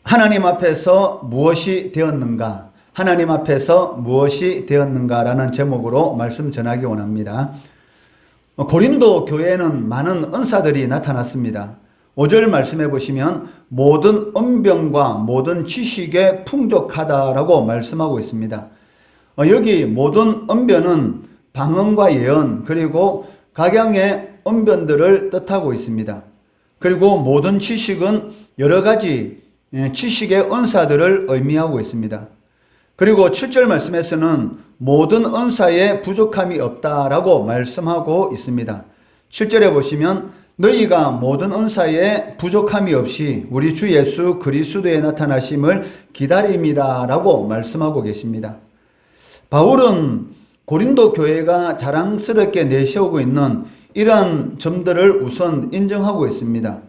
하나님 앞에서 무엇이 되었는가? 하나님 앞에서 무엇이 되었는가라는 제목으로 말씀 전하기 원합니다. 고린도 교회에는 많은 은사들이 나타났습니다. 5절 말씀해 보시면 모든 언병과 모든 지식에 풍족하다라고 말씀하고 있습니다. 여기 모든 언변은 방언과 예언 그리고 각양의 언변들을 뜻하고 있습니다. 그리고 모든 지식은 여러 가지 지식의 은사들을 의미하고 있습니다. 그리고 7절 말씀에서는 모든 은사에 부족함이 없다라고 말씀하고 있습니다. 7절에 보시면 너희가 모든 은사에 부족함이 없이 우리 주 예수 그리스도의 나타나심을 기다립니다 라고 말씀하고 계십니다. 바울은 고린도 교회가 자랑스럽게 내세우고 있는 이러한 점들을 우선 인정하고 있습니다.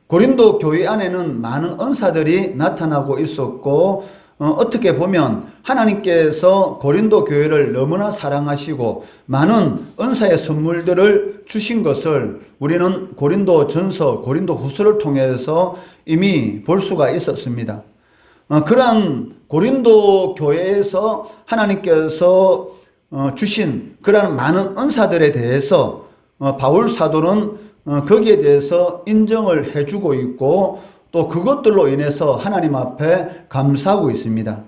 고린도 교회 안에는 많은 은사들이 나타나고 있었고 어떻게 보면 하나님께서 고린도 교회를 너무나 사랑하시고 많은 은사의 선물들을 주신 것을 우리는 고린도 전서, 고린도 후서를 통해서 이미 볼 수가 있었습니다. 그러한 고린도 교회에서 하나님께서 주신 그러한 많은 은사들에 대해서 바울 사도는 거기에 대해서 인정을 해주고 있고 또 그것들로 인해서 하나님 앞에 감사하고 있습니다.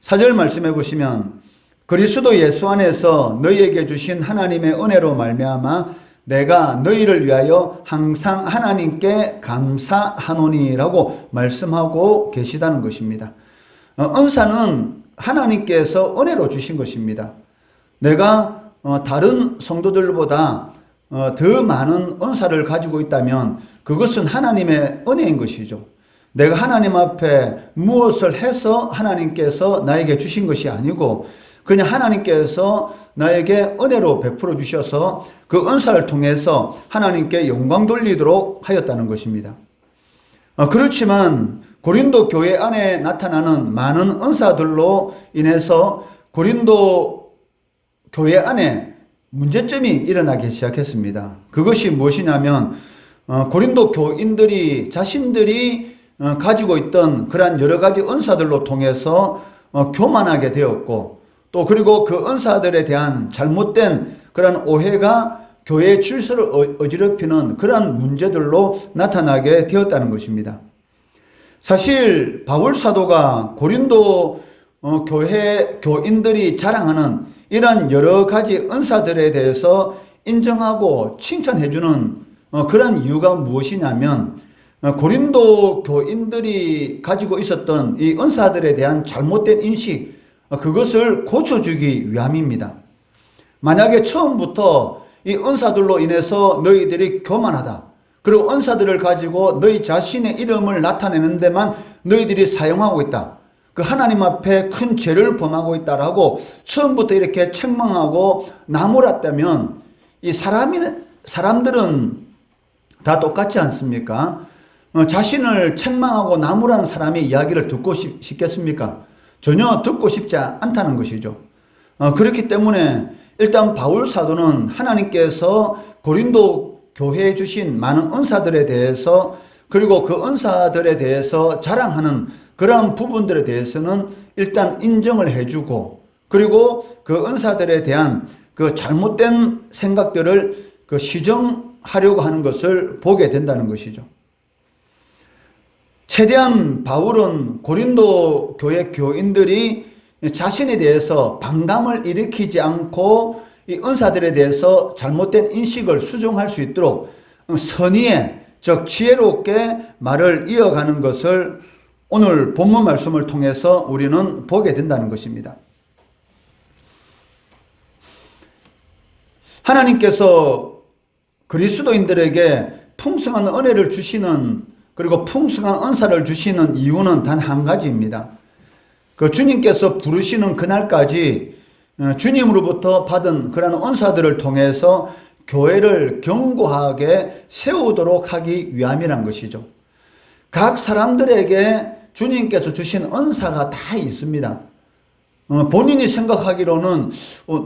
4절 말씀해 보시면 그리스도 예수 안에서 너희에게 주신 하나님의 은혜로 말미암아 내가 너희를 위하여 항상 하나님께 감사하노니라고 말씀하고 계시다는 것입니다. 은사는 하나님께서 은혜로 주신 것입니다. 내가 다른 성도들보다 더 많은 은사를 가지고 있다면 그것은 하나님의 은혜인 것이죠. 내가 하나님 앞에 무엇을 해서 하나님께서 나에게 주신 것이 아니고 그냥 하나님께서 나에게 은혜로 베풀어 주셔서 그 은사를 통해서 하나님께 영광 돌리도록 하였다는 것입니다. 그렇지만 고린도 교회 안에 나타나는 많은 은사들로 인해서 고린도 교회 안에 문제점이 일어나기 시작했습니다. 그것이 무엇이냐면 고린도 교인들이 자신들이 가지고 있던 그러한 여러 가지 은사들로 통해서 교만하게 되었고 또 그리고 그 은사들에 대한 잘못된 그런 오해가 교회의 질서를 어지럽히는 그러한 문제들로 나타나게 되었다는 것입니다. 사실 바울 사도가 고린도 교회 교인들이 자랑하는 이러한 여러 가지 은사들에 대해서 인정하고 칭찬해주는 그런 이유가 무엇이냐면 고린도 교인들이 가지고 있었던 이 은사들에 대한 잘못된 인식 그것을 고쳐주기 위함입니다. 만약에 처음부터 이 은사들로 인해서 너희들이 교만하다 그리고 은사들을 가지고 너희 자신의 이름을 나타내는 데만 너희들이 사용하고 있다. 그 하나님 앞에 큰 죄를 범하고 있다라고 처음부터 이렇게 책망하고 나무랐다면 이 사람들은 다 똑같지 않습니까? 자신을 책망하고 나무란 사람의 이야기를 듣고 싶겠습니까? 전혀 듣고 싶지 않다는 것이죠. 그렇기 때문에 일단 바울 사도는 하나님께서 고린도 교회에 주신 많은 은사들에 대해서 그리고 그 은사들에 대해서 자랑하는 그러한 부분들에 대해서는 일단 인정을 해주고 그리고 그 은사들에 대한 그 잘못된 생각들을 그 시정하려고 하는 것을 보게 된다는 것이죠. 최대한 바울은 고린도 교회 교인들이 자신에 대해서 반감을 일으키지 않고 이 은사들에 대해서 잘못된 인식을 수정할 수 있도록 선의에 즉 지혜롭게 말을 이어가는 것을 오늘 본문 말씀을 통해서 우리는 보게 된다는 것입니다. 하나님께서 그리스도인들에게 풍성한 은혜를 주시는 그리고 풍성한 은사를 주시는 이유는 단 한 가지입니다. 그 주님께서 부르시는 그날까지 주님으로부터 받은 그런 은사들을 통해서 교회를 견고하게 세우도록 하기 위함이란 것이죠. 각 사람들에게 주님께서 주신 은사가 다 있습니다. 본인이 생각하기로는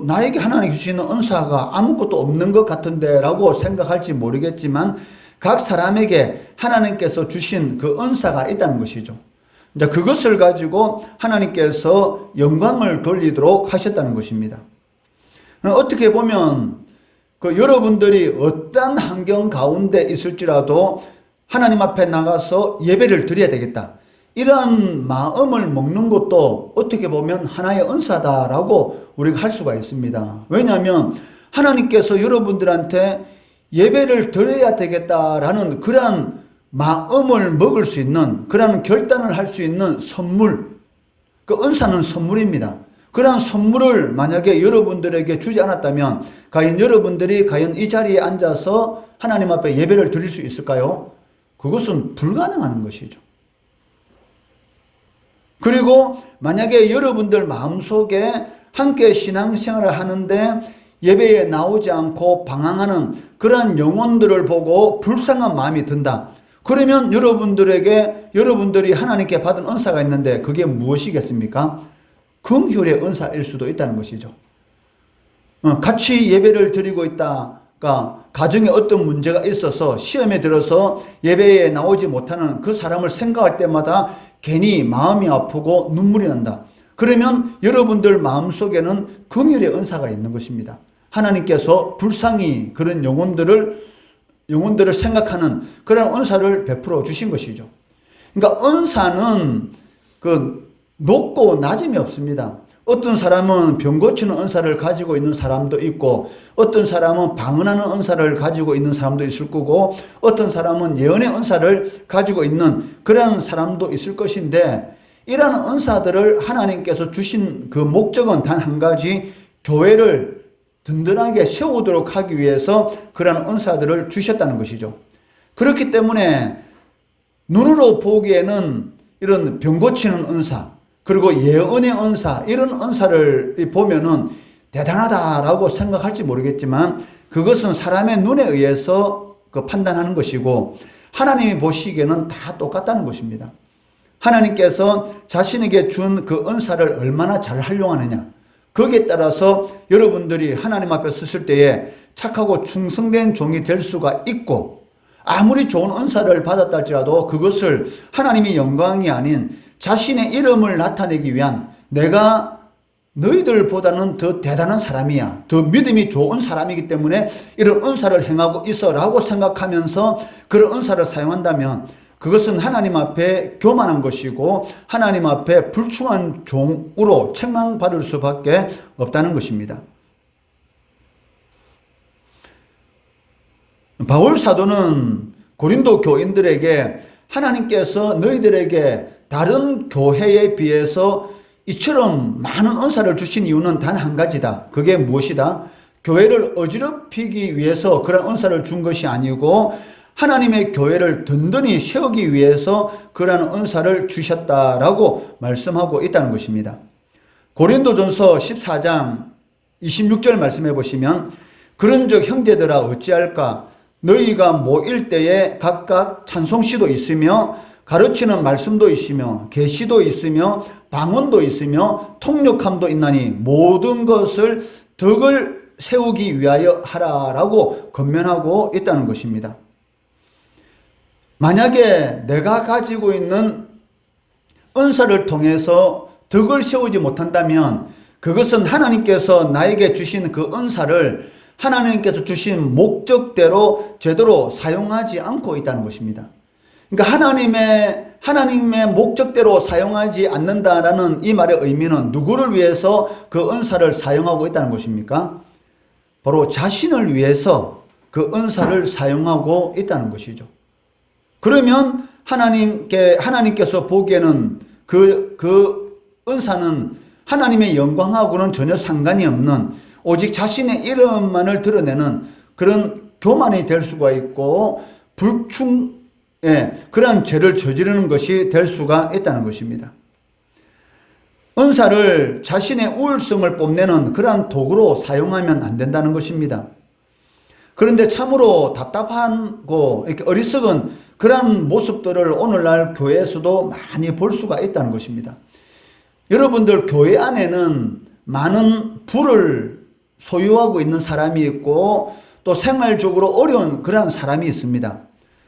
나에게 하나님 주시는 은사가 아무것도 없는 것 같은데 라고 생각할지 모르겠지만 각 사람에게 하나님께서 주신 그 은사가 있다는 것이죠. 이제 그것을 가지고 하나님께서 영광을 돌리도록 하셨다는 것입니다. 어떻게 보면 여러분들이 어떤 환경 가운데 있을지라도 하나님 앞에 나가서 예배를 드려야 되겠다, 이런 마음을 먹는 것도 어떻게 보면 하나의 은사다라고 우리가 할 수가 있습니다. 왜냐하면 하나님께서 여러분들한테 예배를 드려야 되겠다라는 그러한 마음을 먹을 수 있는, 그러한 결단을 할 수 있는 선물, 그 은사는 선물입니다. 그러한 선물을 만약에 여러분들에게 주지 않았다면 과연 여러분들이 이 자리에 앉아서 하나님 앞에 예배를 드릴 수 있을까요? 그것은 불가능한 것이죠. 그리고 만약에 여러분들 마음속에 함께 신앙생활을 하는데 예배에 나오지 않고 방황하는 그러한 영혼들을 보고 불쌍한 마음이 든다. 그러면 여러분들이 하나님께 받은 은사가 있는데 그게 무엇이겠습니까? 긍휼의 은사일 수도 있다는 것이죠. 같이 예배를 드리고 있다가 가정에 어떤 문제가 있어서 시험에 들어서 예배에 나오지 못하는 그 사람을 생각할 때마다 괜히 마음이 아프고 눈물이 난다. 그러면 여러분들 마음속에는 긍휼의 은사가 있는 것입니다. 하나님께서 불쌍히 그런 영혼들을 생각하는 그런 은사를 베풀어 주신 것이죠. 그러니까 은사는 높고 낮음이 없습니다. 어떤 사람은 병 고치는 은사를 가지고 있는 사람도 있고, 어떤 사람은 방언하는 은사를 가지고 있는 사람도 있을 거고, 어떤 사람은 예언의 은사를 가지고 있는 그런 사람도 있을 것인데, 이러한 은사들을 하나님께서 주신 그 목적은 단 한 가지, 교회를 든든하게 세우도록 하기 위해서 그러한 은사들을 주셨다는 것이죠. 그렇기 때문에 눈으로 보기에는 이런 병 고치는 은사, 그리고 예언의 은사, 이런 은사를 보면은 대단하다라고 생각할지 모르겠지만 그것은 사람의 눈에 의해서 판단하는 것이고, 하나님이 보시기에는 다 똑같다는 것입니다. 하나님께서 자신에게 준 그 은사를 얼마나 잘 활용하느냐, 거기에 따라서 여러분들이 하나님 앞에 서실 때에 착하고 충성된 종이 될 수가 있고, 아무리 좋은 은사를 받았다 할지라도 그것을 하나님의 영광이 아닌 자신의 이름을 나타내기 위한, 내가 너희들보다는 더 대단한 사람이야, 더 믿음이 좋은 사람이기 때문에 이런 은사를 행하고 있어 라고 생각하면서 그런 은사를 사용한다면 그것은 하나님 앞에 교만한 것이고 하나님 앞에 불충한 종으로 책망받을 수밖에 없다는 것입니다. 바울 사도는 고린도 교인들에게 하나님께서 너희들에게 다른 교회에 비해서 이처럼 많은 은사를 주신 이유는 단 한 가지다. 그게 무엇이다? 교회를 어지럽히기 위해서 그런 은사를 준 것이 아니고 하나님의 교회를 든든히 세우기 위해서 그러한 은사를 주셨다라고 말씀하고 있다는 것입니다. 고린도전서 14장 26절 말씀해 보시면, 그런즉 형제들아 어찌할까? 너희가 모일 때에 각각 찬송시도 있으며 가르치는 말씀도 있으며 계시도 있으며 방언도 있으며 통역함도 있나니 모든 것을 덕을 세우기 위하여 하라라고 권면하고 있다는 것입니다. 만약에 내가 가지고 있는 은사를 통해서 덕을 세우지 못한다면 그것은 하나님께서 나에게 주신 그 은사를 하나님께서 주신 목적대로 제대로 사용하지 않고 있다는 것입니다. 그러니까 하나님의 목적대로 사용하지 않는다라는 이 말의 의미는 누구를 위해서 그 은사를 사용하고 있다는 것입니까? 바로 자신을 위해서 그 은사를 사용하고 있다는 것이죠. 그러면 하나님께서 보기에는 그 은사는 하나님의 영광하고는 전혀 상관이 없는, 오직 자신의 이름만을 드러내는 그런 교만이 될 수가 있고 그러한 죄를 저지르는 것이 될 수가 있다는 것입니다. 은사를 자신의 우월성을 뽐내는 그러한 도구로 사용하면 안 된다는 것입니다. 그런데 참으로 답답하고 이렇게 어리석은 그러한 모습들을 오늘날 교회에서도 많이 볼 수가 있다는 것입니다. 여러분들 교회 안에는 많은 부를 소유하고 있는 사람이 있고 또 생활적으로 어려운 그러한 사람이 있습니다.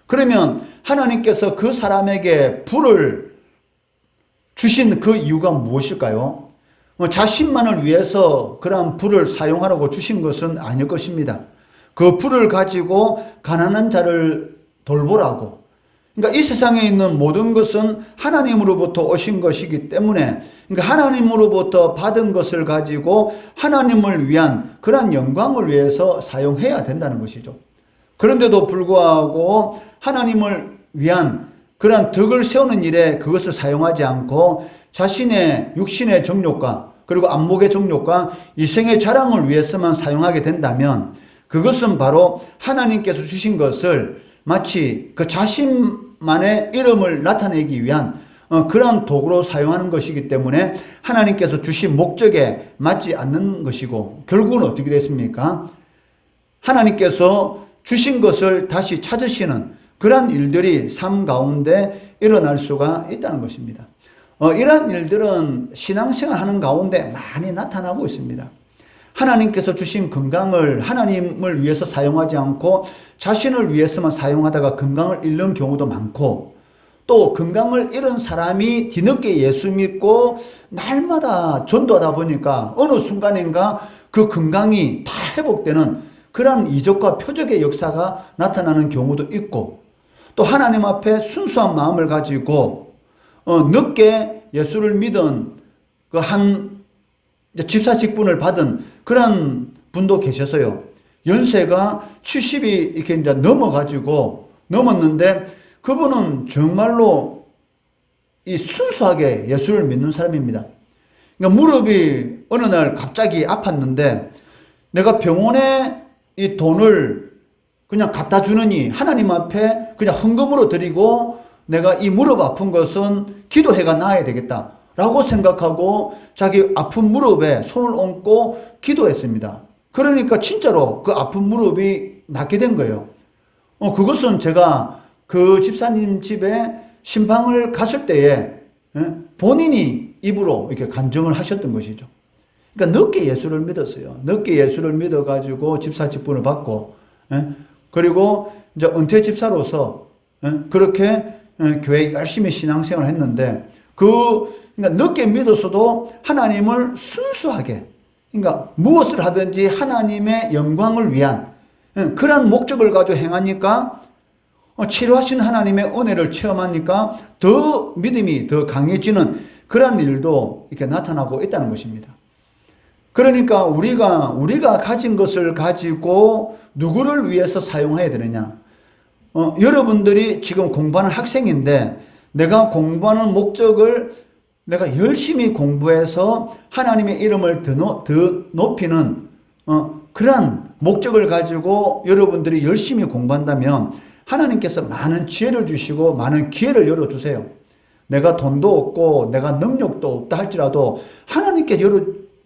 그러면 하나님께서 그 사람에게 부를 주신 그 이유가 무엇일까요? 자신만을 위해서 그러한 불을 사용하라고 주신 것은 아닐 것입니다. 그 불을 가지고 가난한 자를 돌보라고. 그러니까 이 세상에 있는 모든 것은 하나님으로부터 오신 것이기 때문에, 그러니까 하나님으로부터 받은 것을 가지고 하나님을 위한 그러한 영광을 위해서 사용해야 된다는 것이죠. 그런데도 불구하고 하나님을 위한 그러한 덕을 세우는 일에 그것을 사용하지 않고 자신의 육신의 정욕과 그리고 안목의 정욕과 이생의 자랑을 위해서만 사용하게 된다면 그것은 바로 하나님께서 주신 것을 마치 그 자신만의 이름을 나타내기 위한 그러한 도구로 사용하는 것이기 때문에 하나님께서 주신 목적에 맞지 않는 것이고, 결국은 어떻게 됐습니까? 하나님께서 주신 것을 다시 찾으시는 그러한 일들이 삶 가운데 일어날 수가 있다는 것입니다. 이러한 일들은 신앙생활 하는 가운데 많이 나타나고 있습니다. 하나님께서 주신 건강을 하나님을 위해서 사용하지 않고 자신을 위해서만 사용하다가 건강을 잃는 경우도 많고, 또 건강을 잃은 사람이 뒤늦게 예수 믿고 날마다 전도하다 보니까 어느 순간인가 그 건강이 다 회복되는 그러한 이적과 표적의 역사가 나타나는 경우도 있고, 또 하나님 앞에 순수한 마음을 가지고 늦게 예수를 믿은 그 한 집사 직분을 받은 그런 분도 계셔서요. 연세가 70이 이렇게 이제 넘었는데 그분은 정말로 이 순수하게 예수를 믿는 사람입니다. 그러니까 무릎이 어느 날 갑자기 아팠는데 내가 병원에 이 돈을 그냥 갖다 주느니 하나님 앞에 그냥 헌금으로 드리고 내가 이 무릎 아픈 것은 기도해가 나아야 되겠다 라고 생각하고 자기 아픈 무릎에 손을 얹고 기도했습니다. 그러니까 진짜로 그 아픈 무릎이 낫게 된 거예요. 그것은 제가 그 집사님 집에 신방을 갔을 때에 본인이 입으로 이렇게 간증을 하셨던 것이죠. 그러니까 늦게 예수를 믿었어요. 늦게 예수를 믿어가지고 집사 직분을 받고, 그리고 이제 은퇴 집사로서 그렇게 교회 열심히 신앙생활을 했는데, 그러니까 늦게 믿었어도 하나님을 순수하게, 그러니까 무엇을 하든지 하나님의 영광을 위한 그런 목적을 가지고 행하니까 치료하신 하나님의 은혜를 체험하니까 더 믿음이 더 강해지는 그런 일도 이렇게 나타나고 있다는 것입니다. 그러니까 우리가 가진 것을 가지고 누구를 위해서 사용해야 되느냐? 여러분들이 지금 공부하는 학생인데 내가 공부하는 목적을 내가 열심히 공부해서 하나님의 이름을 더 높이는 그러한 목적을 가지고 여러분들이 열심히 공부한다면 하나님께서 많은 지혜를 주시고 많은 기회를 열어주세요. 내가 돈도 없고 내가 능력도 없다 할지라도 하나님께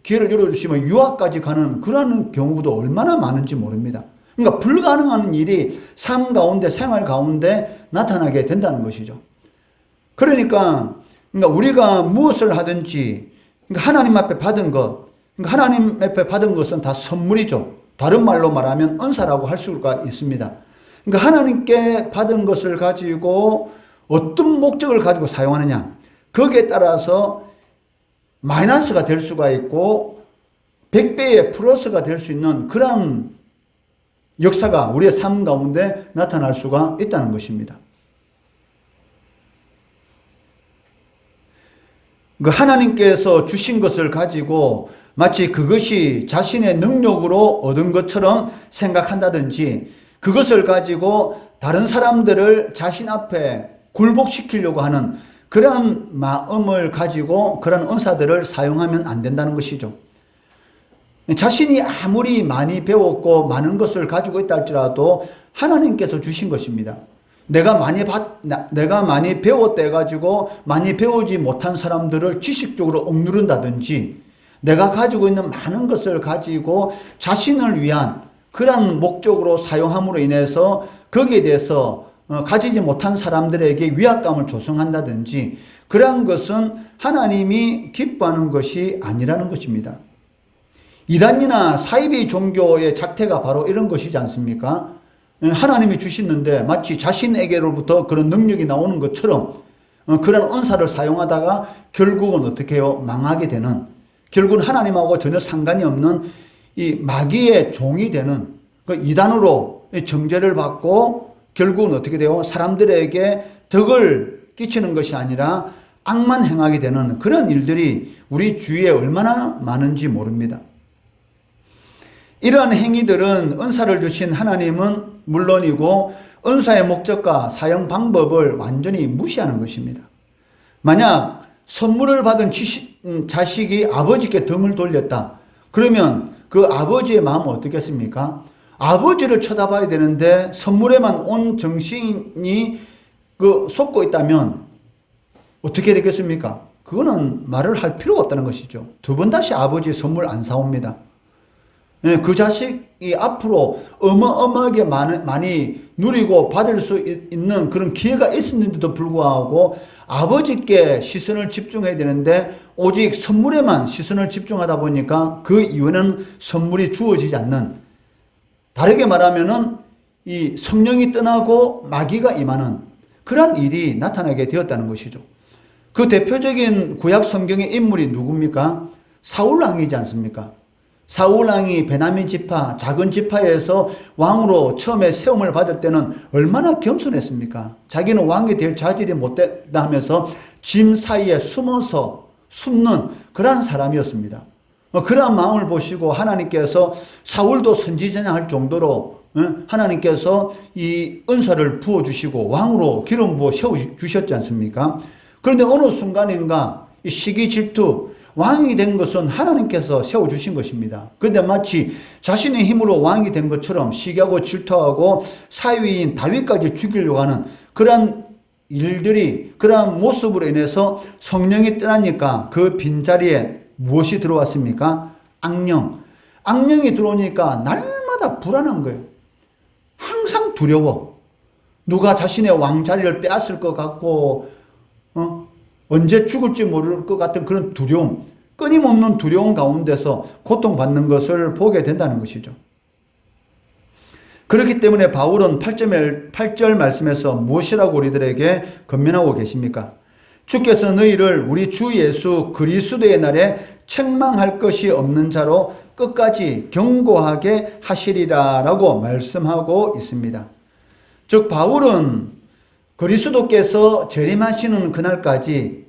기회를 열어주시면 유학까지 가는 그런 경우도 얼마나 많은지 모릅니다. 그러니까 불가능한 일이 삶 가운데 생활 가운데 나타나게 된다는 것이죠. 그러니까 우리가 무엇을 하든지 하나님 앞에 받은 것, 하나님 앞에 받은 것은 다 선물이죠. 다른 말로 말하면 은사라고 할 수가 있습니다. 그러니까 하나님께 받은 것을 가지고 어떤 목적을 가지고 사용하느냐, 거기에 따라서 마이너스가 될 수가 있고 100배의 플러스가 될 수 있는 그런 역사가 우리의 삶 가운데 나타날 수가 있다는 것입니다. 그 하나님께서 주신 것을 가지고 마치 그것이 자신의 능력으로 얻은 것처럼 생각한다든지 그것을 가지고 다른 사람들을 자신 앞에 굴복시키려고 하는 그러한 마음을 가지고 그런 은사들을 사용하면 안 된다는 것이죠. 자신이 아무리 많이 배웠고 많은 것을 가지고 있다 할지라도 하나님께서 주신 것입니다. 내가 많이 배웠다 해가지고 많이 배우지 못한 사람들을 지식적으로 억누른다든지 내가 가지고 있는 많은 것을 가지고 자신을 위한 그런 목적으로 사용함으로 인해서 거기에 대해서 가지지 못한 사람들에게 위압감을 조성한다든지 그러한 것은 하나님이 기뻐하는 것이 아니라는 것입니다. 이단이나 사이비 종교의 작태가 바로 이런 것이지 않습니까? 하나님이 주시는데 마치 자신에게로부터 그런 능력이 나오는 것처럼 그런 은사를 사용하다가 결국은 어떻게 해요? 망하게 되는, 결국은 하나님하고 전혀 상관이 없는 이 마귀의 종이 되는 그 이단으로 정죄를 받고 결국은 어떻게 돼요? 사람들에게 덕을 끼치는 것이 아니라 악만 행하게 되는 그런 일들이 우리 주위에 얼마나 많은지 모릅니다. 이러한 행위들은 은사를 주신 하나님은 물론이고 은사의 목적과 사용 방법을 완전히 무시하는 것입니다. 만약 선물을 받은 자식이 아버지께 등을 돌렸다. 그러면 그 아버지의 마음은 어떻겠습니까? 아버지를 쳐다봐야 되는데 선물에만 온 정신이 솟고 있다면 어떻게 되겠습니까? 그거는 말을 할 필요가 없다는 것이죠. 두 번 다시 아버지 선물 안 사옵니다. 그 자식이 앞으로 어마어마하게 많이 누리고 받을 수 있는 그런 기회가 있었는데도 불구하고 아버지께 시선을 집중해야 되는데 오직 선물에만 시선을 집중하다 보니까 그 이후에는 선물이 주어지지 않는, 다르게 말하면은 이 성령이 떠나고 마귀가 임하는 그런 일이 나타나게 되었다는 것이죠. 그 대표적인 구약 성경의 인물이 누굽니까? 사울 왕이지 않습니까? 사울 왕이 베냐민 지파, 작은 지파에서 왕으로 처음에 세움을 받을 때는 얼마나 겸손했습니까? 자기는 왕이 될 자질이 못됐다 하면서 짐 사이에 숨어서 숨는 그러한 사람이었습니다. 그러한 마음을 보시고 하나님께서 사울도 선지자할 정도로 하나님께서 이 은사를 부어주시고 왕으로 기름 부어 세워주셨지 않습니까? 그런데 어느 순간인가 이 시기 질투, 왕이 된 것은 하나님께서 세워주신 것입니다. 그런데 마치 자신의 힘으로 왕이 된 것처럼 시기하고 질투하고 사위인 다윗까지 죽이려고 하는 그러한 일들이, 그러한 모습으로 인해서 성령이 떠나니까 그 빈자리에 무엇이 들어왔습니까? 악령. 악령이 들어오니까 날마다 불안한 거예요. 항상 두려워. 누가 자신의 왕자리를 빼앗을 것 같고 언제 죽을지 모를 것 같은 그런 두려움, 끊임없는 두려움 가운데서 고통받는 것을 보게 된다는 것이죠. 그렇기 때문에 바울은 8절 말씀에서 무엇이라고 우리들에게 권면하고 계십니까? 주께서 너희를 우리 주 예수 그리스도의 날에 책망할 것이 없는 자로 끝까지 경고하게 하시리라 라고 말씀하고 있습니다. 즉 바울은 그리스도께서 재림하시는 그날까지,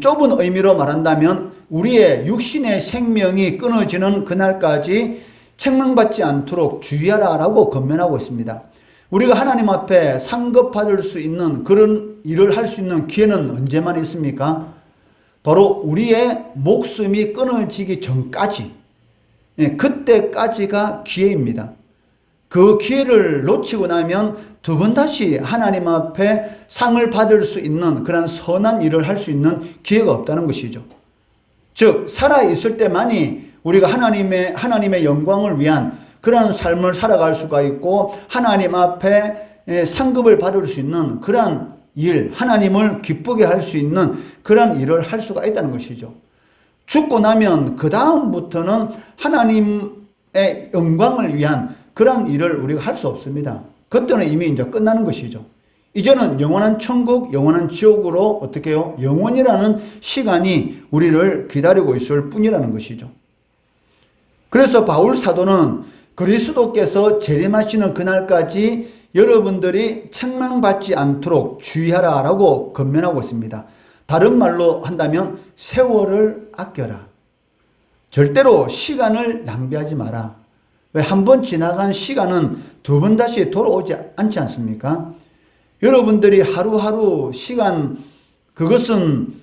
좁은 의미로 말한다면 우리의 육신의 생명이 끊어지는 그날까지 책망받지 않도록 주의하라 라고 권면하고 있습니다. 우리가 하나님 앞에 상급받을 수 있는 그런 일을 할 수 있는 기회는 언제만 있습니까? 바로 우리의 목숨이 끊어지기 전까지, 그때까지가 기회입니다. 그 기회를 놓치고 나면 두 번 다시 하나님 앞에 상을 받을 수 있는 그런 선한 일을 할 수 있는 기회가 없다는 것이죠. 즉 살아있을 때만이 우리가 하나님의 영광을 위한 그런 삶을 살아갈 수가 있고 하나님 앞에 상급을 받을 수 있는 그런 일, 하나님을 기쁘게 할 수 있는 그런 일을 할 수가 있다는 것이죠. 죽고 나면 그 다음부터는 하나님의 영광을 위한 그런 일을 우리가 할 수 없습니다. 그때는 이미 이제 끝나는 것이죠. 이제는 영원한 천국, 영원한 지옥으로 어떻게 해요? 영원이라는 시간이 우리를 기다리고 있을 뿐이라는 것이죠. 그래서 바울 사도는 그리스도께서 재림하시는 그날까지 여러분들이 책망받지 않도록 주의하라 라고 권면하고 있습니다. 다른 말로 한다면 세월을 아껴라. 절대로 시간을 낭비하지 마라. 왜 한 번 지나간 시간은 두 번 다시 돌아오지 않지 않습니까? 여러분들이 하루하루 시간, 그것은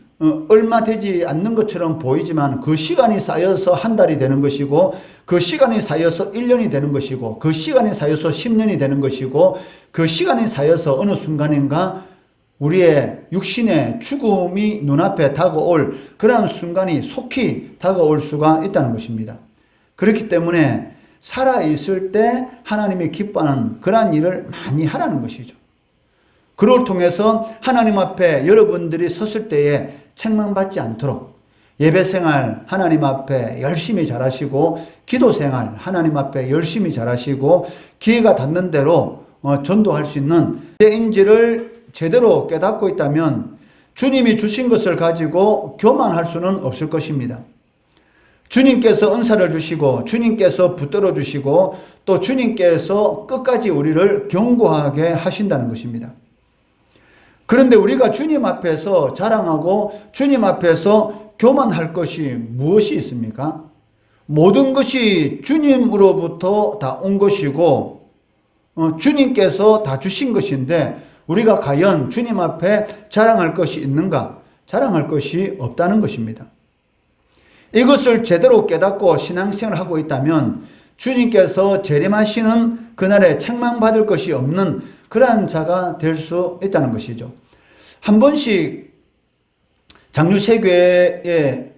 얼마 되지 않는 것처럼 보이지만 그 시간이 쌓여서 한 달이 되는 것이고 그 시간이 쌓여서 1년이 되는 것이고 그 시간이 쌓여서 10년이 되는 것이고 그 시간이 쌓여서 어느 순간인가 우리의 육신의 죽음이 눈앞에 다가올 그러한 순간이 속히 다가올 수가 있다는 것입니다. 그렇기 때문에 살아있을 때 하나님이 기뻐하는 그러한 일을 많이 하라는 것이죠. 그걸 통해서 하나님 앞에 여러분들이 섰을 때에 책망받지 않도록 예배생활 하나님 앞에 열심히 잘하시고 기도생활 하나님 앞에 열심히 잘하시고 기회가 닿는 대로 전도할 수 있는 때인지를 제대로 깨닫고 있다면 주님이 주신 것을 가지고 교만할 수는 없을 것입니다. 주님께서 은사를 주시고 주님께서 붙들어 주시고 또 주님께서 끝까지 우리를 견고하게 하신다는 것입니다. 그런데 우리가 주님 앞에서 자랑하고 주님 앞에서 교만할 것이 무엇이 있습니까? 모든 것이 주님으로부터 다 온 것이고 주님께서 다 주신 것인데 우리가 과연 주님 앞에 자랑할 것이 있는가? 자랑할 것이 없다는 것입니다. 이것을 제대로 깨닫고 신앙생활을 하고 있다면 주님께서 재림하시는 그날에 책망받을 것이 없는 그러한 자가 될 수 있다는 것이죠. 한 번씩 장류세교회의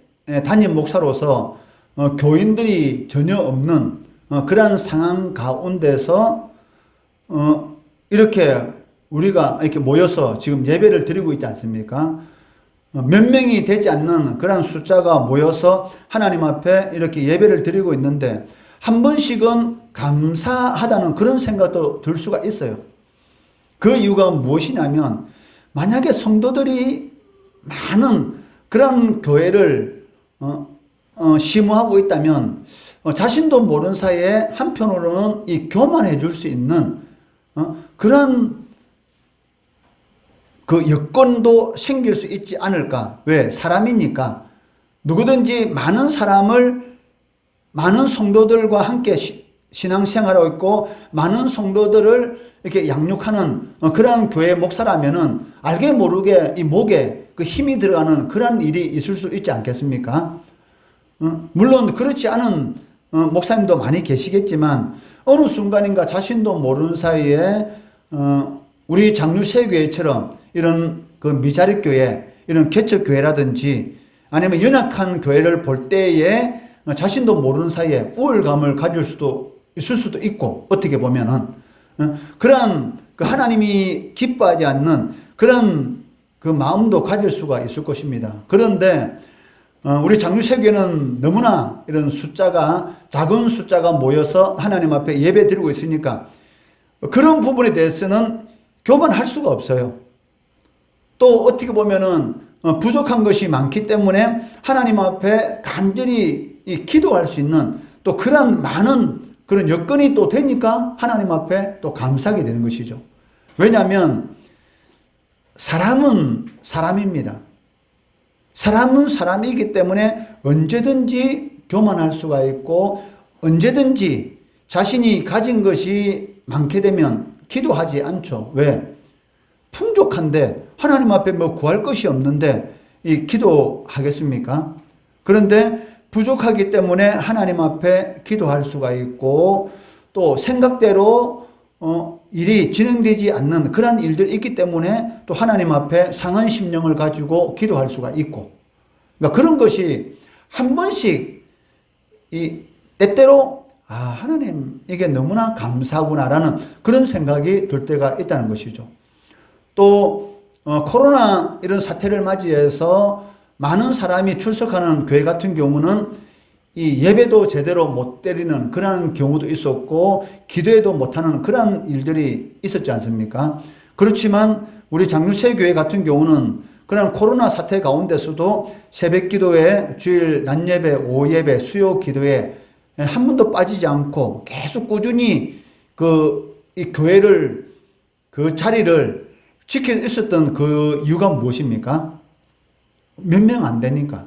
담임 목사로서 교인들이 전혀 없는 그러한 상황 가운데서 이렇게 우리가 이렇게 모여서 지금 예배를 드리고 있지 않습니까? 몇 명이 되지 않는 그런 숫자가 모여서 하나님 앞에 이렇게 예배를 드리고 있는데 한 번씩은 감사하다는 그런 생각도 들 수가 있어요. 그 이유가 무엇이냐면 만약에 성도들이 많은 그런 교회를 심호하고 있다면 자신도 모르는 사이에 한편으로는 이 교만해 줄 수 있는 그런 그 여건도 생길 수 있지 않을까? 왜? 사람이니까. 누구든지 많은 사람을 많은 성도들과 함께 신앙생활하고 있고 많은 성도들을 이렇게 양육하는 그러한 교회 목사라면은 알게 모르게 이 목에 그 힘이 들어가는 그런 일이 있을 수 있지 않겠습니까? 물론 그렇지 않은 목사님도 많이 계시겠지만 어느 순간인가 자신도 모르는 사이에 우리 장류세교회처럼 이런 그 미자립교회, 이런 개척교회라든지 아니면 연약한 교회를 볼 때에 자신도 모르는 사이에 우월감을 가질 수도 있을 수도 있고 어떻게 보면은 그런 그 하나님이 기뻐하지 않는 그런 그 마음도 가질 수가 있을 것입니다. 그런데 우리 장류세교회는 너무나 이런 숫자가 작은 숫자가 모여서 하나님 앞에 예배 드리고 있으니까 그런 부분에 대해서는 교만할 수가 없어요. 또 어떻게 보면은 부족한 것이 많기 때문에 하나님 앞에 간절히 기도할 수 있는 또 그런 많은 그런 여건이 또 되니까 하나님 앞에 또 감사하게 되는 것이죠. 왜냐하면 사람은 사람입니다. 사람은 사람이기 때문에 언제든지 교만할 수가 있고 언제든지 자신이 가진 것이 많게 되면 기도하지 않죠. 왜? 풍족한데 하나님 앞에 뭐 구할 것이 없는데 기도하겠습니까? 그런데 부족하기 때문에 하나님 앞에 기도할 수가 있고 또 생각대로 일이 진행되지 않는 그런 일들이 있기 때문에 또 하나님 앞에 상한 심령을 가지고 기도할 수가 있고 그러니까 그런 것이 한 번씩 때때로 하나님 이게 너무나 감사하구나라는 그런 생각이 들 때가 있다는 것이죠. 또 코로나 이런 사태를 맞이해서 많은 사람이 출석하는 교회 같은 경우는 이 예배도 제대로 못 드리는 그런 경우도 있었고 기도에도 못하는 그런 일들이 있었지 않습니까? 그렇지만 우리 장류세교회 같은 경우는 그런 코로나 사태 가운데서도 새벽 기도회, 주일 낮 예배, 오후 예배, 수요 기도회 한 번도 빠지지 않고 계속 꾸준히 이 교회를 그 자리를 지켜 있었던 그 이유가 무엇입니까? 몇 명 안 되니까.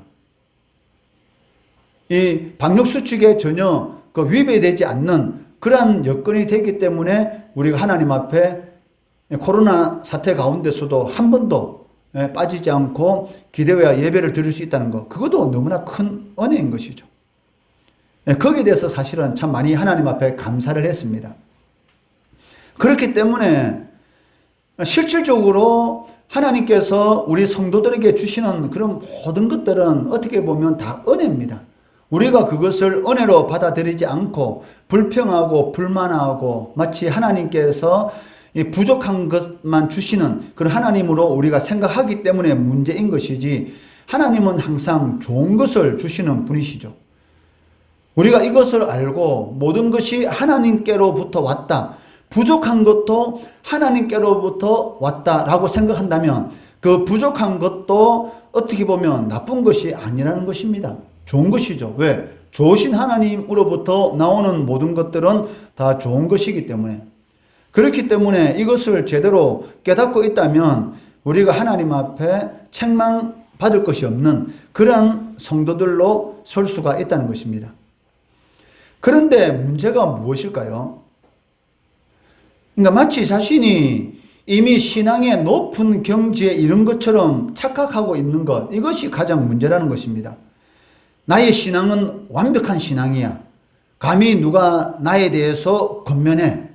이 방역수칙에 전혀 그 위배되지 않는 그러한 여건이 되기 때문에 우리가 하나님 앞에 코로나 사태 가운데서도 한 번도 빠지지 않고 기도와 예배를 드릴 수 있다는 것, 그것도 너무나 큰 은혜인 것이죠. 거기에 대해서 사실은 참 많이 하나님 앞에 감사를 했습니다. 그렇기 때문에 실질적으로 하나님께서 우리 성도들에게 주시는 그런 모든 것들은 어떻게 보면 다 은혜입니다. 우리가 그것을 은혜로 받아들이지 않고 불평하고 불만하고 마치 하나님께서 부족한 것만 주시는 그런 하나님으로 우리가 생각하기 때문에 문제인 것이지 하나님은 항상 좋은 것을 주시는 분이시죠. 우리가 이것을 알고 모든 것이 하나님께로부터 왔다. 부족한 것도 하나님께로부터 왔다라고 생각한다면 그 부족한 것도 어떻게 보면 나쁜 것이 아니라는 것입니다. 좋은 것이죠. 왜? 좋으신 하나님으로부터 나오는 모든 것들은 다 좋은 것이기 때문에. 그렇기 때문에 이것을 제대로 깨닫고 있다면 우리가 하나님 앞에 책망받을 것이 없는 그러한 성도들로 설 수가 있다는 것입니다. 그런데 문제가 무엇일까요? 그러니까 마치 자신이 이미 신앙의 높은 경지에 이른 것처럼 착각하고 있는 것, 이것이 가장 문제라는 것입니다. 나의 신앙은 완벽한 신앙이야. 감히 누가 나에 대해서 권면해.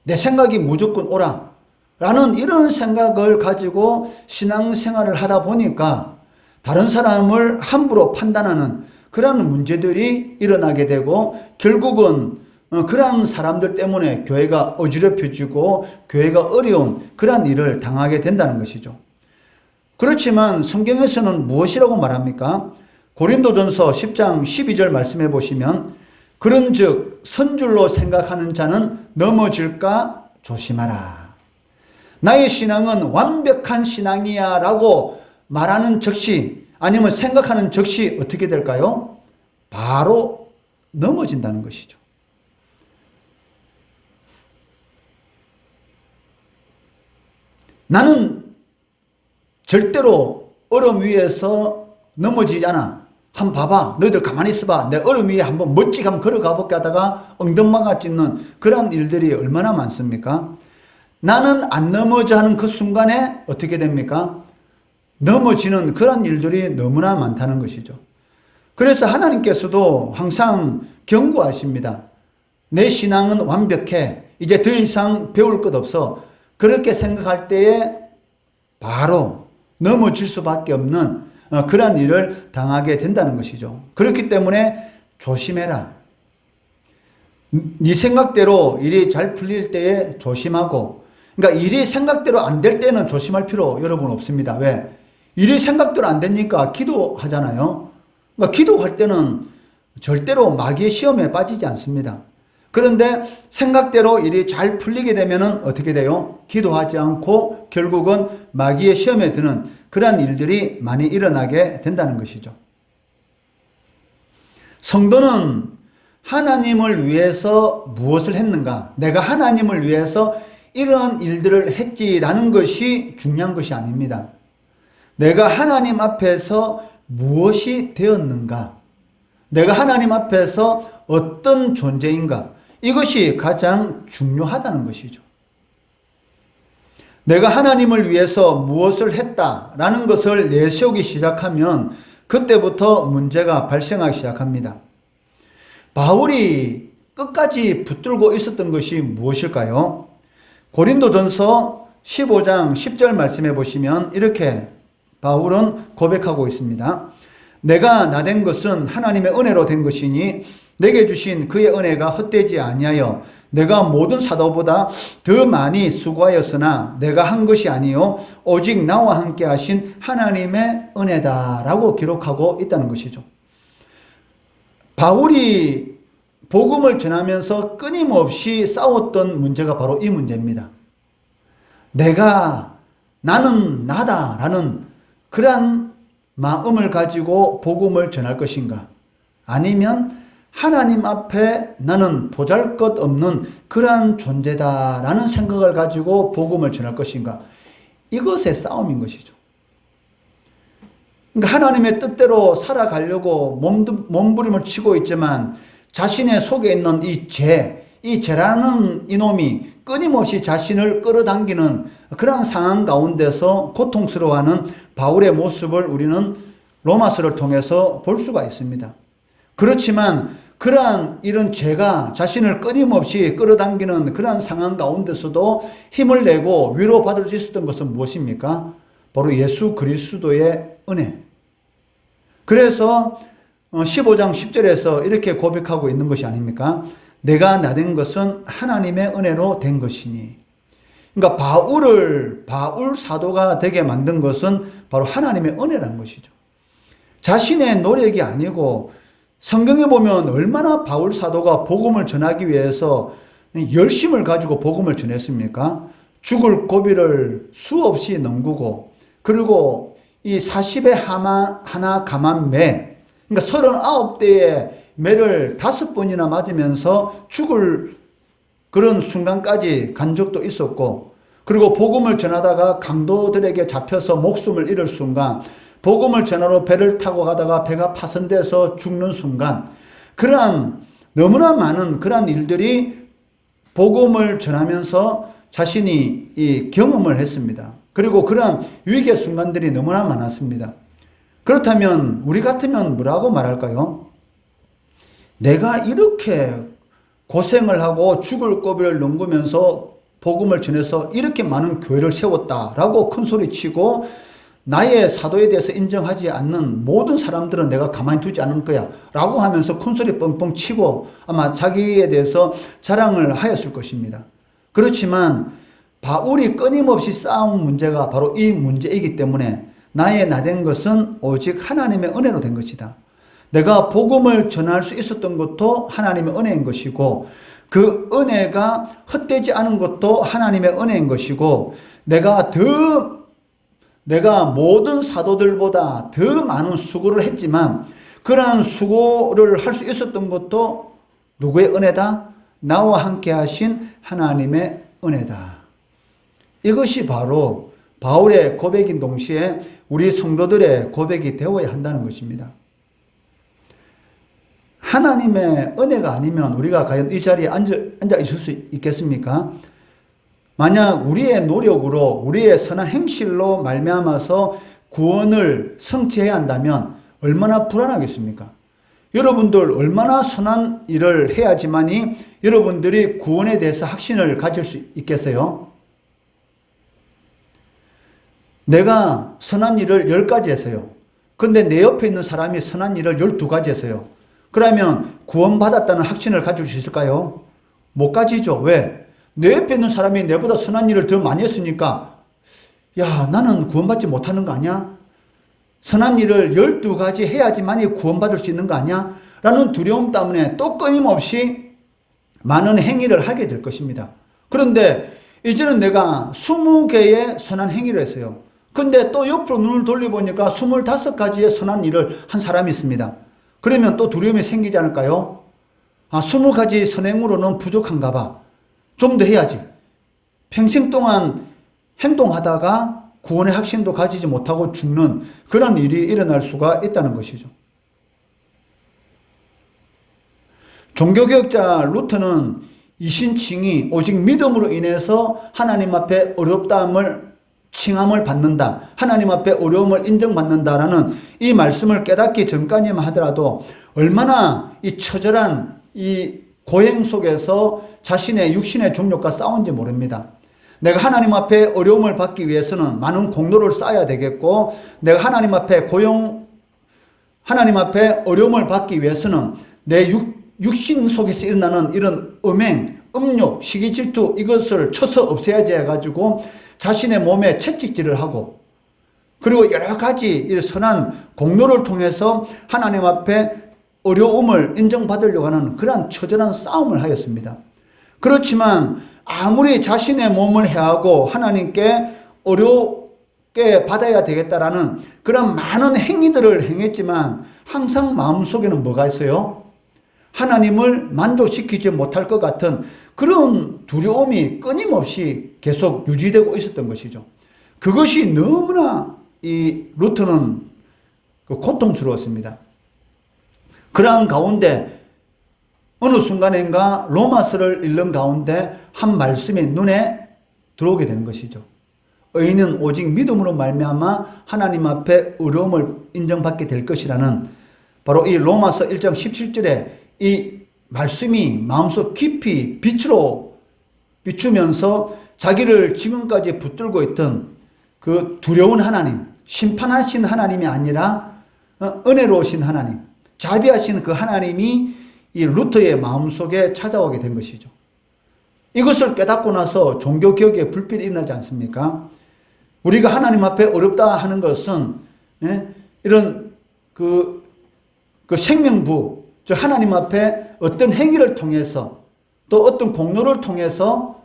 내 생각이 무조건 옳아. 라는 이런 생각을 가지고 신앙생활을 하다 보니까 다른 사람을 함부로 판단하는 그런 문제들이 일어나게 되고 결국은 그러한 사람들 때문에 교회가 어지럽혀지고 교회가 어려운 그러한 일을 당하게 된다는 것이죠. 그렇지만 성경에서는 무엇이라고 말합니까? 고린도전서 10장 12절 말씀해 보시면 그런즉 선줄로 생각하는 자는 넘어질까 조심하라. 나의 신앙은 완벽한 신앙이야 라고 말하는 즉시 아니면 생각하는 즉시 어떻게 될까요? 바로 넘어진다는 것이죠. 나는 절대로 얼음 위에서 넘어지지 않아. 한번 봐봐. 너희들 가만히 있어봐. 내 얼음 위에 한번 멋지게 한번 걸어가 볼게 하다가 엉덩방아 찢는 그런 일들이 얼마나 많습니까? 나는 안 넘어져 하는 그 순간에 어떻게 됩니까? 넘어지는 그런 일들이 너무나 많다는 것이죠. 그래서 하나님께서도 항상 경고하십니다. 내 신앙은 완벽해. 이제 더 이상 배울 것 없어. 그렇게 생각할 때에 바로 넘어질 수밖에 없는 그러한 일을 당하게 된다는 것이죠. 그렇기 때문에 조심해라. 네 생각대로 일이 잘 풀릴 때에 조심하고, 그러니까 일이 생각대로 안 될 때는 조심할 필요 여러분 없습니다. 왜? 일이 생각대로 안 되니까 기도하잖아요. 그러니까 기도할 때는 절대로 마귀의 시험에 빠지지 않습니다. 그런데 생각대로 일이 잘 풀리게 되면 어떻게 돼요? 기도하지 않고 결국은 마귀의 시험에 드는 그러한 일들이 많이 일어나게 된다는 것이죠. 성도는 하나님을 위해서 무엇을 했는가? 내가 하나님을 위해서 이러한 일들을 했지라는 것이 중요한 것이 아닙니다. 내가 하나님 앞에서 무엇이 되었는가? 내가 하나님 앞에서 어떤 존재인가? 이것이 가장 중요하다는 것이죠. 내가 하나님을 위해서 무엇을 했다라는 것을 내세우기 시작하면 그때부터 문제가 발생하기 시작합니다. 바울이 끝까지 붙들고 있었던 것이 무엇일까요? 고린도전서 15장 10절 말씀해 보시면 이렇게 바울은 고백하고 있습니다. 내가 나된 것은 하나님의 은혜로 된 것이니 내게 주신 그의 은혜가 헛되지 아니하여 내가 모든 사도보다 더 많이 수고하였으나 내가 한 것이 아니요 오직 나와 함께 하신 하나님의 은혜다라고 기록하고 있다는 것이죠. 바울이 복음을 전하면서 끊임없이 싸웠던 문제가 바로 이 문제입니다. 나는 나다라는 그러한 마음을 가지고 복음을 전할 것인가? 아니면 하나님 앞에 나는 보잘것없는 그러한 존재다라는 생각을 가지고 복음을 전할 것인가? 이것의 싸움인 것이죠. 그러니까 하나님의 뜻대로 살아가려고 몸부림을 치고 있지만 자신의 속에 있는 이 죄라는 이놈이 끊임없이 자신을 끌어당기는 그런 상황 가운데서 고통스러워하는 바울의 모습을 우리는 로마서를 통해서 볼 수가 있습니다. 그렇지만 그러한 이런 죄가 자신을 끊임없이 끌어당기는 그러한 상황 가운데서도 힘을 내고 위로받을 수 있었던 것은 무엇입니까? 바로 예수 그리스도의 은혜. 그래서 15장 10절에서 이렇게 고백하고 있는 것이 아닙니까? 내가 나된 것은 하나님의 은혜로 된 것이니. 그러니까 바울 사도가 되게 만든 것은 바로 하나님의 은혜라는 것이죠. 자신의 노력이 아니고 성경에 보면 얼마나 바울 사도가 복음을 전하기 위해서 열심을 가지고 복음을 전했습니까? 죽을 고비를 수없이 넘기고 그리고 이 40에 하나 감한 매, 그러니까 39대의 매를 5번이나 맞으면서 죽을 그런 순간까지 간 적도 있었고, 그리고 복음을 전하다가 강도들에게 잡혀서 목숨을 잃을 순간, 복음을 전하러 배를 타고 가다가 배가 파손돼서 죽는 순간, 그러한 너무나 많은 그러한 일들이 복음을 전하면서 자신이 이 경험을 했습니다. 그리고 그러한 위기의 순간들이 너무나 많았습니다. 그렇다면 우리 같으면 뭐라고 말할까요? 내가 이렇게 고생을 하고 죽을 고비를 넘기면서 복음을 전해서 이렇게 많은 교회를 세웠다라고 큰 소리치고 나의 사도에 대해서 인정하지 않는 모든 사람들은 내가 가만히 두지 않을 거야 라고 하면서 큰 소리 뻥뻥 치고 아마 자기에 대해서 자랑을 하였을 것입니다. 그렇지만 바울이 끊임없이 쌓아온 문제가 바로 이 문제이기 때문에 나의 나된 것은 오직 하나님의 은혜로 된 것이다. 내가 복음을 전할 수 있었던 것도 하나님의 은혜인 것이고, 그 은혜가 헛되지 않은 것도 하나님의 은혜인 것이고, 내가 모든 사도들보다 더 많은 수고를 했지만 그러한 수고를 할 수 있었던 것도 누구의 은혜다? 나와 함께 하신 하나님의 은혜다. 이것이 바로 바울의 고백인 동시에 우리 성도들의 고백이 되어야 한다는 것입니다. 하나님의 은혜가 아니면 우리가 과연 이 자리에 앉아 있을 수 있겠습니까? 만약 우리의 노력으로 우리의 선한 행실로 말미암아서 구원을 성취해야 한다면 얼마나 불안하겠습니까? 여러분들 얼마나 선한 일을 해야지만이 여러분들이 구원에 대해서 확신을 가질 수 있겠어요? 내가 선한 일을 10가지 했어요. 근데 내 옆에 있는 사람이 선한 일을 12가지 했어요. 그러면 구원받았다는 확신을 가질 수 있을까요? 못 가지죠. 왜? 내 옆에 있는 사람이 내보다 선한 일을 더 많이 했으니까 야, 나는 구원받지 못하는 거 아니야? 선한 일을 12가지 해야지만이 구원받을 수 있는 거 아니야? 라는 두려움 때문에 또 끊임없이 많은 행위를 하게 될 것입니다. 그런데 이제는 내가 20개의 선한 행위를 했어요. 근데 또 옆으로 눈을 돌려보니까 25가지의 선한 일을 한 사람이 있습니다. 그러면 또 두려움이 생기지 않을까요? 20가지 선행으로는 부족한가 봐. 좀 더 해야지. 평생 동안 행동하다가 구원의 확신도 가지지 못하고 죽는 그런 일이 일어날 수가 있다는 것이죠. 종교개혁자 루터는 이신칭이 오직 믿음으로 인해서 하나님 앞에 칭함을 받는다. 하나님 앞에 어려움을 인정받는다라는 이 말씀을 깨닫기 전까지만 하더라도 얼마나 이 처절한 이 고행 속에서 자신의 육신의 종력과 싸운지 모릅니다. 내가 하나님 앞에 어려움을 받기 위해서는 많은 공로를 쌓아야 되겠고, 내가 하나님 앞에 하나님 앞에 어려움을 받기 위해서는 내 육신 속에서 일어나는 이런 음행, 음욕, 시기 질투 이것을 쳐서 없애야지 해가지고 자신의 몸에 채찍질을 하고, 그리고 여러 가지 선한 공로를 통해서 하나님 앞에 어려움을 인정받으려고 하는 그러한 처절한 싸움을 하였습니다. 그렇지만 아무리 자신의 몸을 해하고 하나님께 어렵게 받아야 되겠다라는 그런 많은 행위들을 행했지만 항상 마음속에는 뭐가 있어요? 하나님을 만족시키지 못할 것 같은 그런 두려움이 끊임없이 계속 유지되고 있었던 것이죠. 그것이 너무나 이 루터는 고통스러웠습니다. 그러한 가운데 어느 순간인가 로마서를 읽는 가운데 한 말씀이 눈에 들어오게 되는 것이죠. 의인은 오직 믿음으로 말미암아 하나님 앞에 의로움을 인정받게 될 것이라는 바로 이 로마서 1장 17절에 이 말씀이 마음속 깊이 빛으로 비추면서 자기를 지금까지 붙들고 있던 그 두려운 하나님, 심판하신 하나님이 아니라 은혜로우신 하나님, 자비하신 그 하나님이 이 루터의 마음속에 찾아오게 된 것이죠. 이것을 깨닫고 나서 종교개혁의 불빛이 일어나지 않습니까? 우리가 하나님 앞에 어렵다 하는 것은 이런 그 생명부, 즉 하나님 앞에 어떤 행위를 통해서 또 어떤 공로를 통해서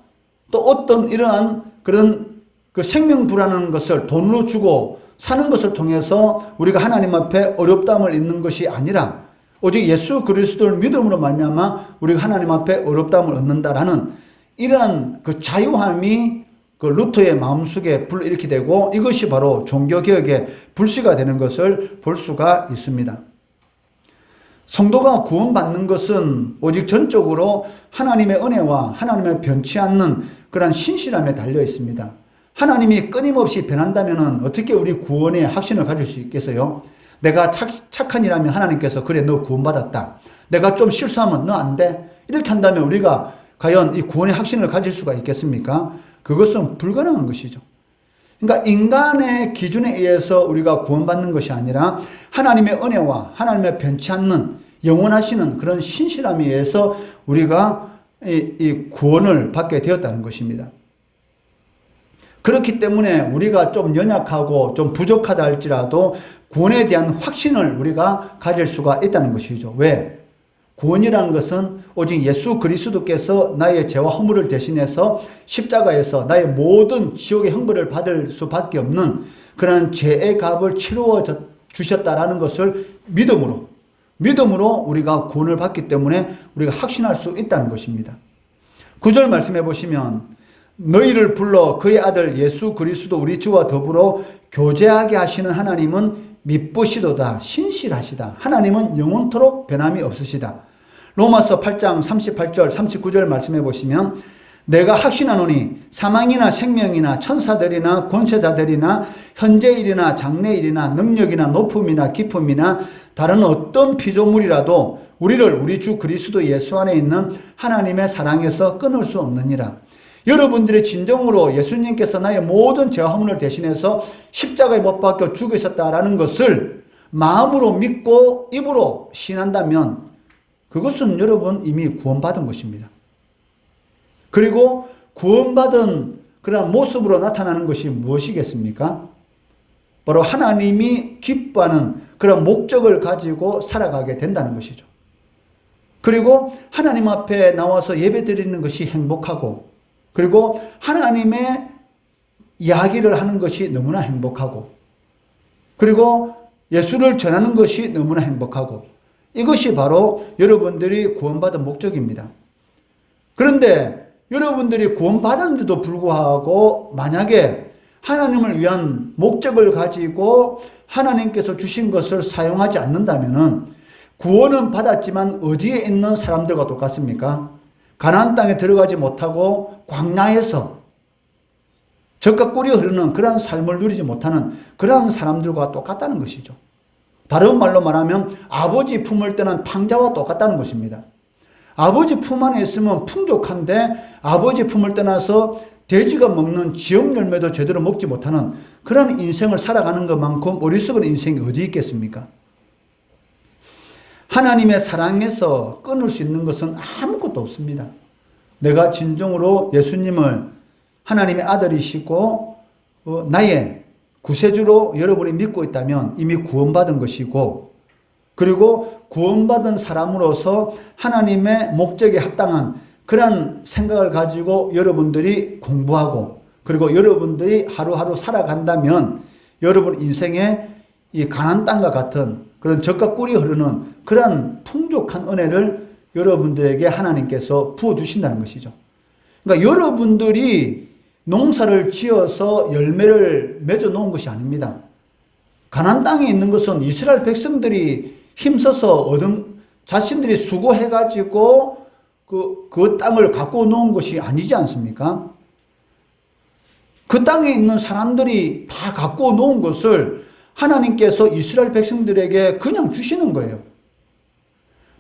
또 어떤 이러한 그런 그 생명부라는 것을 돈으로 주고 사는 것을 통해서 우리가 하나님 앞에 어렵다함을 잊는 것이 아니라 오직 예수 그리스도를 믿음으로 말미암아 우리가 하나님 앞에 어렵다함을 얻는다라는 이러한 그 자유함이 그 루터의 마음속에 불일으키게 되고 이것이 바로 종교개혁의 불씨가 되는 것을 볼 수가 있습니다. 성도가 구원받는 것은 오직 전적으로 하나님의 은혜와 하나님의 변치 않는 그러한 신실함에 달려 있습니다. 하나님이 끊임없이 변한다면 어떻게 우리 구원의 확신을 가질 수 있겠어요? 내가 착한 일하면 하나님께서 그래 너 구원받았다. 내가 좀 실수하면 너 안 돼. 이렇게 한다면 우리가 과연 이 구원의 확신을 가질 수가 있겠습니까? 그것은 불가능한 것이죠. 그러니까 인간의 기준에 의해서 우리가 구원받는 것이 아니라 하나님의 은혜와 하나님의 변치 않는 영원하시는 그런 신실함에 의해서 우리가 이 구원을 받게 되었다는 것입니다. 그렇기 때문에 우리가 좀 연약하고 좀 부족하다 할지라도 구원에 대한 확신을 우리가 가질 수가 있다는 것이죠. 왜? 구원이라는 것은 오직 예수 그리스도께서 나의 죄와 허물을 대신해서 십자가에서 나의 모든 지옥의 형벌을 받을 수밖에 없는 그런 죄의 값을 치루어 주셨다라는 것을 믿음으로 우리가 구원을 받기 때문에 우리가 확신할 수 있다는 것입니다. 9절 말씀해 보시면 너희를 불러 그의 아들 예수 그리스도 우리 주와 더불어 교제하게 하시는 하나님은 미쁘시도다 신실하시다. 하나님은 영원토록 변함이 없으시다. 로마서 8장 38절 39절 말씀해 보시면 내가 확신하노니 사망이나 생명이나 천사들이나 권세자들이나 현재일이나 장래일이나 능력이나 높음이나 깊음이나 다른 어떤 피조물이라도 우리를 우리 주 그리스도 예수 안에 있는 하나님의 사랑에서 끊을 수 없느니라. 여러분들의 진정으로 예수님께서 나의 모든 죄와 허물을 대신해서 십자가에 못 박혀 죽으셨다라는 것을 마음으로 믿고 입으로 신한다면 그것은 여러분 이미 구원받은 것입니다. 그리고 구원받은 그런 모습으로 나타나는 것이 무엇이겠습니까? 바로 하나님이 기뻐하는 그런 목적을 가지고 살아가게 된다는 것이죠. 그리고 하나님 앞에 나와서 예배 드리는 것이 행복하고 그리고 하나님의 이야기를 하는 것이 너무나 행복하고 그리고 예수를 전하는 것이 너무나 행복하고 이것이 바로 여러분들이 구원받은 목적입니다. 그런데 여러분들이 구원받았는데도 불구하고 만약에 하나님을 위한 목적을 가지고 하나님께서 주신 것을 사용하지 않는다면 구원은 받았지만 어디에 있는 사람들과 똑같습니까? 가나안 땅에 들어가지 못하고 광야에서 젖과 꿀이 흐르는 그러한 삶을 누리지 못하는 그러한 사람들과 똑같다는 것이죠. 다른 말로 말하면 아버지 품을 떠난 탕자와 똑같다는 것입니다. 아버지 품 안에 있으면 풍족한데 아버지 품을 떠나서 돼지가 먹는 지역 열매도 제대로 먹지 못하는 그런 인생을 살아가는 것만큼 어리석은 인생이 어디 있겠습니까? 하나님의 사랑에서 끊을 수 있는 것은 아무것도 없습니다. 내가 진정으로 예수님을 하나님의 아들이시고 나의 구세주로 여러분이 믿고 있다면 이미 구원받은 것이고 그리고 구원받은 사람으로서 하나님의 목적에 합당한 그런 생각을 가지고 여러분들이 공부하고 그리고 여러분들이 하루하루 살아간다면 여러분 인생에 이 가나안 땅과 같은 그런 젖과 꿀이 흐르는 그런 풍족한 은혜를 여러분들에게 하나님께서 부어주신다는 것이죠. 그러니까 여러분들이 농사를 지어서 열매를 맺어 놓은 것이 아닙니다. 가나안 땅에 있는 것은 이스라엘 백성들이 힘써서 얻은 자신들이 수고해가지고 그 땅을 갖고 놓은 것이 아니지 않습니까? 그 땅에 있는 사람들이 다 갖고 놓은 것을 하나님께서 이스라엘 백성들에게 그냥 주시는 거예요.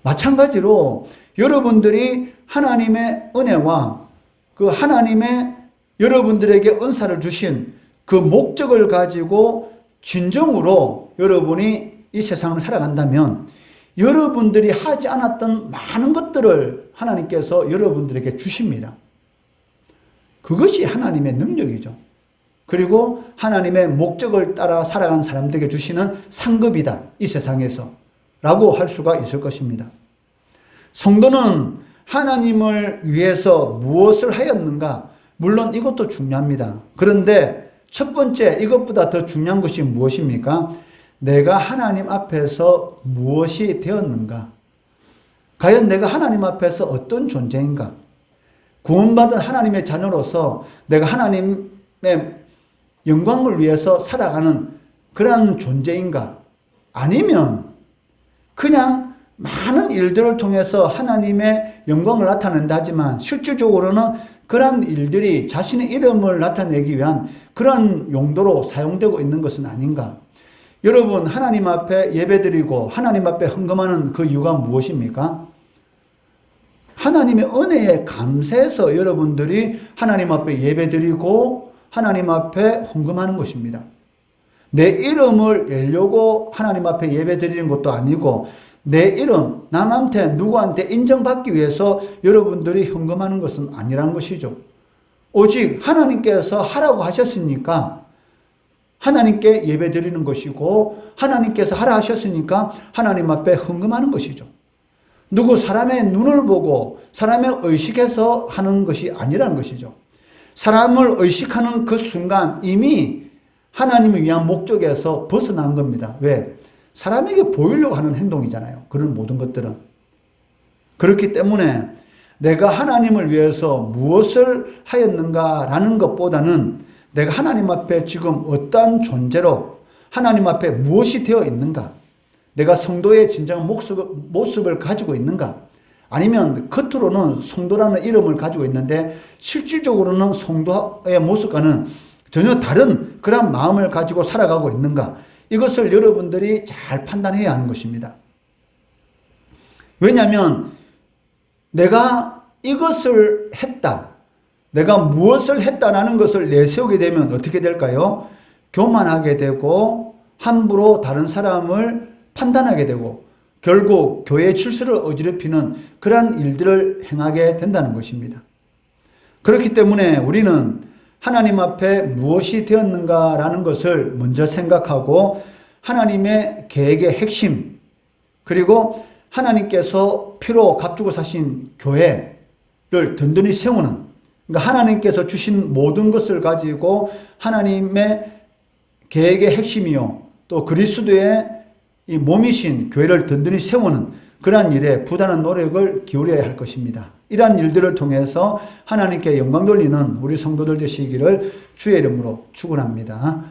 마찬가지로 여러분들이 하나님의 은혜와 그 하나님의 여러분들에게 은사를 주신 그 목적을 가지고 진정으로 여러분이 이 세상을 살아간다면 여러분들이 하지 않았던 많은 것들을 하나님께서 여러분들에게 주십니다. 그것이 하나님의 능력이죠. 그리고 하나님의 목적을 따라 살아간 사람들에게 주시는 상급이다. 이 세상에서 라고 할 수가 있을 것입니다. 성도는 하나님을 위해서 무엇을 하였는가? 물론 이것도 중요합니다. 그런데 첫 번째, 이것보다 더 중요한 것이 무엇입니까? 내가 하나님 앞에서 무엇이 되었는가? 과연 내가 하나님 앞에서 어떤 존재인가? 구원받은 하나님의 자녀로서 내가 하나님의 영광을 위해서 살아가는 그런 존재인가? 아니면 그냥 많은 일들을 통해서 하나님의 영광을 나타낸다 하지만 실질적으로는 그러한 일들이 자신의 이름을 나타내기 위한 그런 용도로 사용되고 있는 것은 아닌가? 여러분, 하나님 앞에 예배드리고 하나님 앞에 헌금하는 그 이유가 무엇입니까? 하나님의 은혜에 감사해서 여러분들이 하나님 앞에 예배드리고 하나님 앞에 헌금하는 것입니다. 내 이름을 내려고 하나님 앞에 예배드리는 것도 아니고 내 이름, 남한테 누구한테 인정받기 위해서 여러분들이 헌금하는 것은 아니라는 것이죠. 오직 하나님께서 하라고 하셨으니까 하나님께 예배드리는 것이고 하나님께서 하라 하셨으니까 하나님 앞에 헌금하는 것이죠. 누구 사람의 눈을 보고 사람을 의식해서 하는 것이 아니라는 것이죠. 사람을 의식하는 그 순간 이미 하나님을 위한 목적에서 벗어난 겁니다. 왜? 사람에게 보이려고 하는 행동이잖아요. 그런 모든 것들은. 그렇기 때문에 내가 하나님을 위해서 무엇을 하였는가라는 것보다는 내가 하나님 앞에 지금 어떠한 존재로 하나님 앞에 무엇이 되어 있는가? 내가 성도의 진정한 모습을 가지고 있는가? 아니면 겉으로는 성도라는 이름을 가지고 있는데 실질적으로는 성도의 모습과는 전혀 다른 그런 마음을 가지고 살아가고 있는가? 이것을 여러분들이 잘 판단해야 하는 것입니다. 왜냐하면 내가 이것을 했다, 내가 무엇을 했다라는 것을 내세우게 되면 어떻게 될까요? 교만하게 되고 함부로 다른 사람을 판단하게 되고 결국 교회의 질서를 어지럽히는 그러한 일들을 행하게 된다는 것입니다. 그렇기 때문에 우리는 하나님 앞에 무엇이 되었는가라는 것을 먼저 생각하고 하나님의 계획의 핵심, 그리고 하나님께서 피로 값주고 사신 교회를 든든히 세우는, 그러니까 하나님께서 주신 모든 것을 가지고 하나님의 계획의 핵심이요 또 그리스도의 이 몸이신 교회를 든든히 세우는 그러한 일에 부단한 노력을 기울여야 할 것입니다. 이러한 일들을 통해서 하나님께 영광 돌리는 우리 성도들 되시기를 주의 이름으로 축원합니다.